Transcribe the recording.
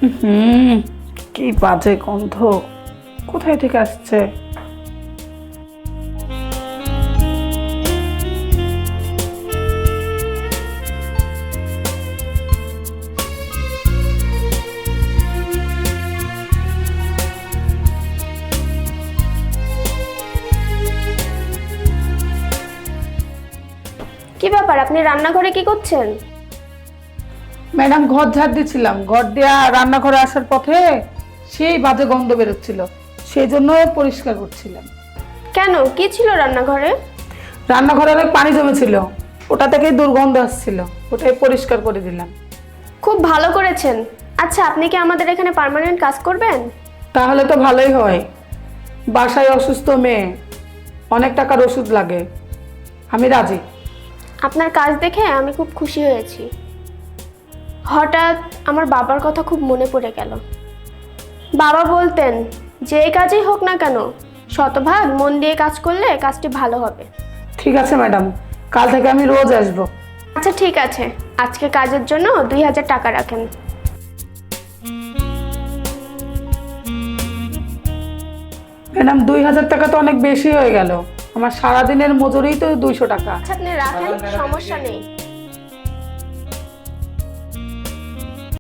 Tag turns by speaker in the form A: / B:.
A: হুম, কি বাজে গন্ধ, কোথায় থেকে আসছে?
B: কি ব্যাপার, আপনি রান্নাঘরে কি করছেন?
A: ম্যাডাম, ঘর ঝাড় দিচ্ছিলাম। ঘর দিয়া রান্নাঘরে আসার পথে সেই বাজে গন্ধ বেরোচ্ছিল, সেই জন্য পরিষ্কার করছিলাম।
B: কেন, কি ছিল রান্নাঘরে?
A: রান্নাঘরে অনেক পানি জমেছিল, ওটা থেকেই দুর্গন্ধ আসছিল, ওটাই পরিষ্কার করে দিলাম।
B: খুব ভালো করেছেন। আচ্ছা, আপনি কি আমাদের এখানে পার্মানেন্ট কাজ করবেন?
A: তাহলে তো ভালোই হয়। বাসায় অসুস্থ মেয়ে, অনেক টাকার ওষুধ লাগে, আমি রাজি।
B: আপনার কাজ দেখে আমি খুব খুশি হয়েছি। হঠাৎ আমার বাবার কথা খুব মনে পড়ে গেল। বাবা বলতেন, যে কাজই হোক না কেন শতভাগ মন দিয়ে কাজ করলে কাজটি ভালো হবে।
A: ঠিক আছে ম্যাডাম, কাল থেকে আমি রোজ আসবো।
B: আচ্ছা ঠিক আছে, আজকে কাজের জন্য 2000 টাকা রাখেন।
A: ম্যাডাম, 2000 টাকা তো অনেক বেশি হয়ে গেল। আমার সারাদিনের মজুরি তো 200 টাকা।
B: আচ্ছা আপনি রাখেন, সমস্যা নেই।